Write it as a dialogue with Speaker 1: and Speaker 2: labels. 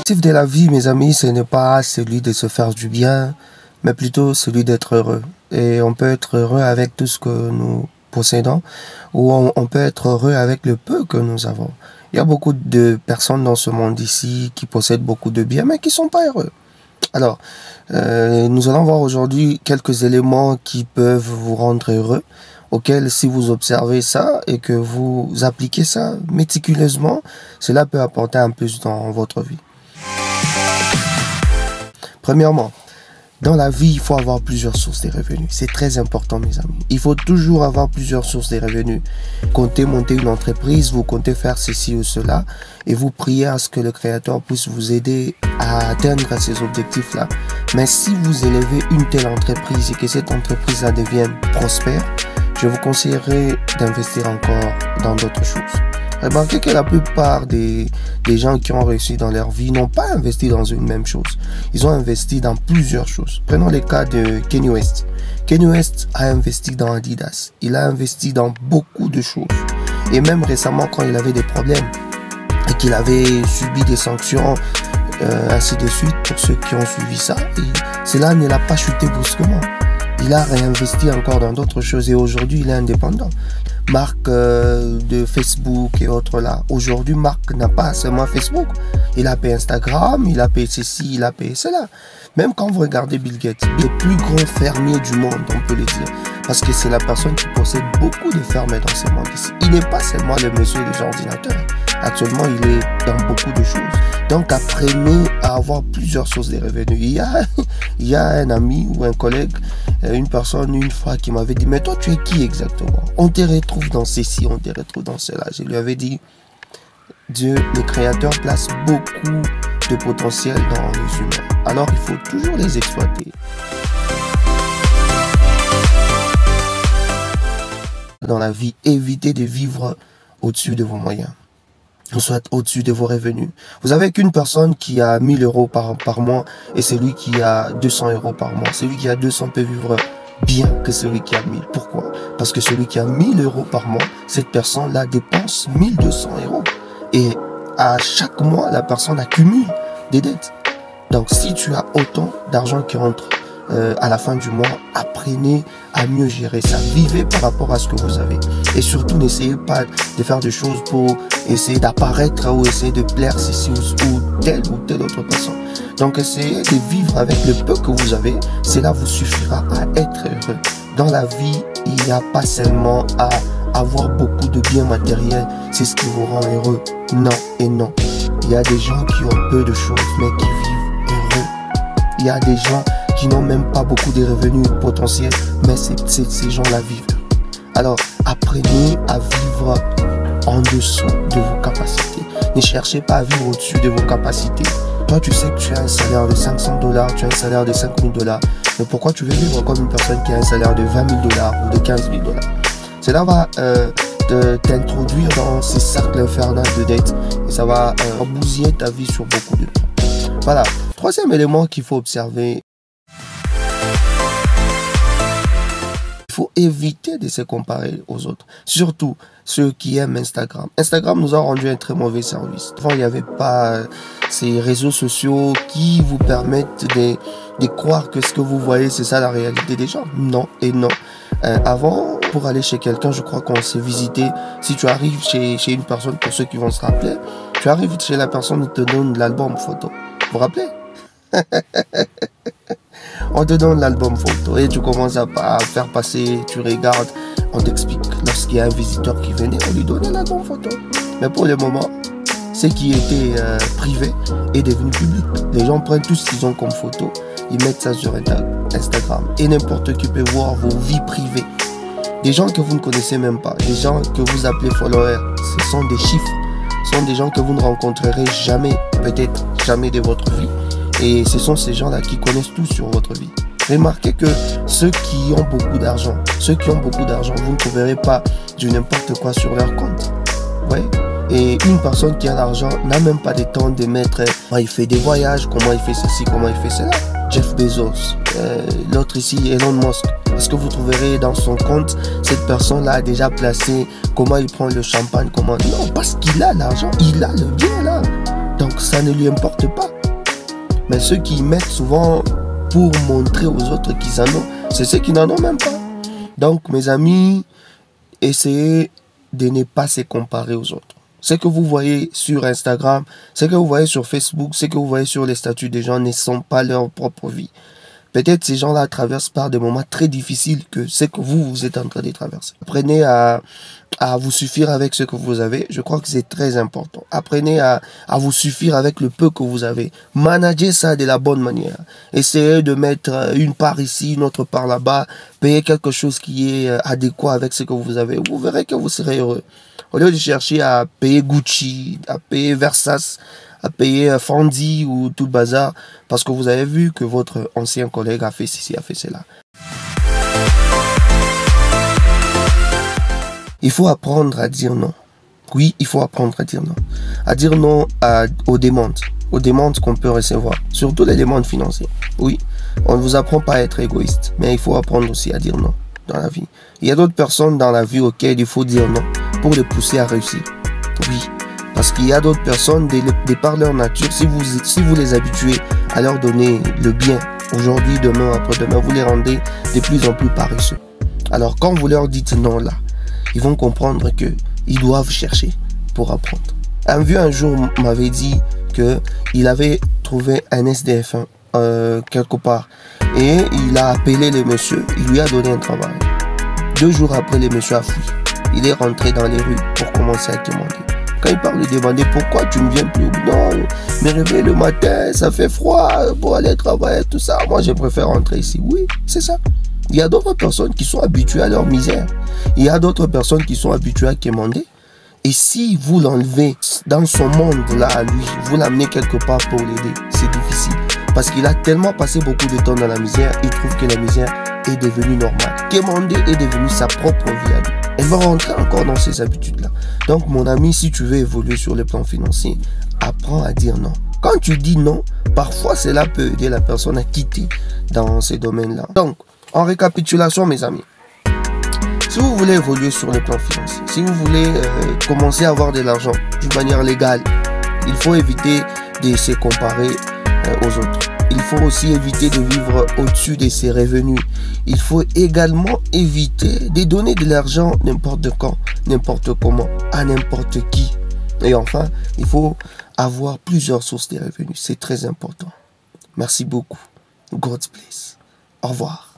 Speaker 1: L'objectif de la vie, mes amis, ce n'est pas celui de se faire du bien, mais plutôt celui d'être heureux. Et on peut être heureux avec tout ce que nous possédons, ou on peut être heureux avec le peu que nous avons. Il y a beaucoup de personnes dans ce monde ici qui possèdent beaucoup de biens, mais qui sont pas heureux. Alors, nous allons voir aujourd'hui quelques éléments qui peuvent vous rendre heureux, auxquels si vous observez ça et que vous appliquez ça méticuleusement, cela peut apporter un plus dans votre vie. Premièrement, dans la vie, il faut avoir plusieurs sources de revenus. C'est très important, mes amis. Il faut toujours avoir plusieurs sources de revenus. Comptez monter une entreprise, vous comptez faire ceci ou cela, et vous priez à ce que le Créateur puisse vous aider à atteindre ces objectifs-là. Mais si vous élevez une telle entreprise et que cette entreprise-là devienne prospère, je vous conseillerais d'investir encore dans d'autres choses. Remarquez que la plupart des gens qui ont réussi dans leur vie n'ont pas investi dans une même chose. Ils ont investi dans plusieurs choses. Prenons le cas de Kanye West. Kanye West a investi dans Adidas. Il a investi dans beaucoup de choses. Et même récemment, quand il avait des problèmes et qu'il avait subi des sanctions, ainsi de suite, pour ceux qui ont suivi ça, cela ne l'a pas chuté brusquement. Il a réinvesti encore dans d'autres choses et aujourd'hui, il est indépendant. Marc de Facebook et autres là. Aujourd'hui, Marc n'a pas seulement Facebook. Il a payé Instagram, il a payé ceci, il a payé cela. Même quand vous regardez Bill Gates, le plus grand fermier du monde, on peut le dire. Parce que c'est la personne qui possède beaucoup de fermes dans ce monde ici. Il n'est pas seulement le monsieur des ordinateurs. Actuellement, il est dans beaucoup de choses. Donc, apprenez à avoir plusieurs sources de revenus. Il y a un ami ou un collègue, une personne, une fois, qui m'avait dit « Mais toi, tu es qui exactement? On te retrouve dans ceci, on te retrouve dans cela. » Je lui avais dit « Dieu, le Créateur, place beaucoup de potentiel dans les humains. Alors, il faut toujours les exploiter. » Dans la vie, évitez de vivre au-dessus de vos moyens. Soit au-dessus de vos revenus. Vous avez qu'une personne qui a 1000 euros par mois et celui qui a 200 euros par mois. Celui qui a 200 peut vivre bien que celui qui a 1000. Pourquoi? Parce que celui qui a 1000 euros par mois, cette personne-là dépense 1200 euros. Et à chaque mois, la personne accumule des dettes. Donc si tu as autant d'argent qui rentre à la fin du mois, apprenez à mieux gérer ça. Vivez par rapport à ce que vous avez. Et surtout, n'essayez pas de faire des choses pour essayer d'apparaître ou essayer de plaire ceci ou telle autre personne. Donc, essayez de vivre avec le peu que vous avez. Cela vous suffira à être heureux. Dans la vie, il n'y a pas seulement à avoir beaucoup de biens matériels. C'est ce qui vous rend heureux. Non et non. Il y a des gens qui ont peu de choses, mais qui vivent heureux. Il y a des gens qui n'ont même pas beaucoup de revenus potentiels, mais ces gens-là vivent. Alors, apprenez à vivre en dessous de vos capacités. Ne cherchez pas à vivre au-dessus de vos capacités. Toi, tu sais que tu as un salaire de 500 $, tu as un salaire de 5 000 $. Mais pourquoi tu veux vivre comme une personne qui a un salaire de 20 000 $ ou de 15 000 $? Cela va t'introduire dans ces cercles infernaux de dettes et ça va bousiller ta vie sur beaucoup de temps. Voilà. Troisième élément qu'il faut observer. Il faut éviter de se comparer aux autres, surtout ceux qui aiment Instagram. Instagram nous a rendu un très mauvais service. Avant, il n'y avait pas ces réseaux sociaux qui vous permettent de croire que ce que vous voyez, c'est ça la réalité des gens. Non et non. Avant, pour aller chez quelqu'un, je crois qu'on s'est visité. Si tu arrives chez une personne, pour ceux qui vont se rappeler, tu arrives chez la personne, il te donne l'album photo. Vous vous rappelez? On te donne l'album photo et tu commences à faire passer, tu regardes, on t'explique. Lorsqu'il y a un visiteur qui venait, on lui donnait l'album photo. Mais pour le moment, ce qui était privé est devenu public. Les gens prennent tout ce qu'ils ont comme photo, ils mettent ça sur Instagram. Et n'importe qui peut voir vos vies privées. Des gens que vous ne connaissez même pas, des gens que vous appelez followers, ce sont des chiffres. Ce sont des gens que vous ne rencontrerez jamais, peut-être jamais de votre vie. Et ce sont ces gens-là qui connaissent tout sur votre vie. Remarquez que ceux qui ont beaucoup d'argent, vous ne trouverez pas du n'importe quoi sur leur compte. Ouais. Et une personne qui a l'argent n'a même pas le temps de mettre comment il fait des voyages, comment il fait ceci, comment il fait cela. Jeff Bezos, l'autre ici, Elon Musk. Est-ce que vous trouverez dans son compte, cette personne-là a déjà placé comment il prend le champagne, comment... Non, parce qu'il a l'argent, il a le bien là. Donc ça ne lui importe pas. Mais ceux qui mettent souvent pour montrer aux autres qu'ils en ont, c'est ceux qui n'en ont même pas. Donc mes amis, essayez de ne pas se comparer aux autres. Ce que vous voyez sur Instagram, ce que vous voyez sur Facebook, ce que vous voyez sur les statuts des gens ne sont pas leur propre vie. Peut-être ces gens-là traversent par des moments très difficiles que ce que vous êtes en train de traverser. Apprenez à vous suffire avec ce que vous avez. Je crois que c'est très important. Apprenez à vous suffire avec le peu que vous avez. Managez ça de la bonne manière. Essayez de mettre une part ici, une autre part là-bas. Payez quelque chose qui est adéquat avec ce que vous avez. Vous verrez que vous serez heureux. Au lieu de chercher à payer Gucci, à payer Versace, à payer Fendi ou tout le bazar, parce que vous avez vu que votre ancien collègue a fait ceci, a fait cela. Il faut apprendre à dire non. Oui, il faut apprendre à dire non. À dire non aux demandes qu'on peut recevoir, surtout les demandes financières. Oui, on ne vous apprend pas à être égoïste, mais il faut apprendre aussi à dire non dans la vie. Il y a d'autres personnes dans la vie auxquelles il faut dire non pour les pousser à réussir. Oui, parce qu'il y a d'autres personnes, de par leur nature, si vous les habituez à leur donner le bien, aujourd'hui, demain, après-demain, vous les rendez de plus en plus paresseux. Alors quand vous leur dites non là, ils vont comprendre qu'ils doivent chercher pour apprendre. Un vieux un jour m'avait dit qu'il avait trouvé un SDF quelque part et il a appelé le monsieur, il lui a donné un travail. 2 jours après, le monsieur a fui. Il est rentré dans les rues pour commencer à demander. Quand il parle de demander pourquoi tu ne viens plus, non, me réveiller le matin, ça fait froid pour aller travailler, tout ça. Moi, je préfère rentrer ici. Oui, c'est ça. Il y a d'autres personnes qui sont habituées à leur misère. Il y a d'autres personnes qui sont habituées à quémander. Et si vous l'enlevez dans son monde-là à lui, vous l'amenez quelque part pour l'aider, c'est difficile. Parce qu'il a tellement passé beaucoup de temps dans la misère, il trouve que la misère est devenue normale. Quémander est devenu sa propre vie à lui. Elle va rentrer encore dans ces habitudes-là. Donc mon ami, si tu veux évoluer sur le plan financier, apprends à dire non. Quand tu dis non, parfois cela peut aider la personne à quitter dans ces domaines-là. Donc, en récapitulation mes amis, si vous voulez évoluer sur le plan financier, si vous voulez commencer à avoir de l'argent d'une manière légale, il faut éviter de se comparer aux autres. Il faut aussi éviter de vivre au-dessus de ses revenus. Il faut également éviter de donner de l'argent n'importe quand, n'importe comment, à n'importe qui. Et enfin, il faut avoir plusieurs sources de revenus. C'est très important. Merci beaucoup. God bless. Au revoir.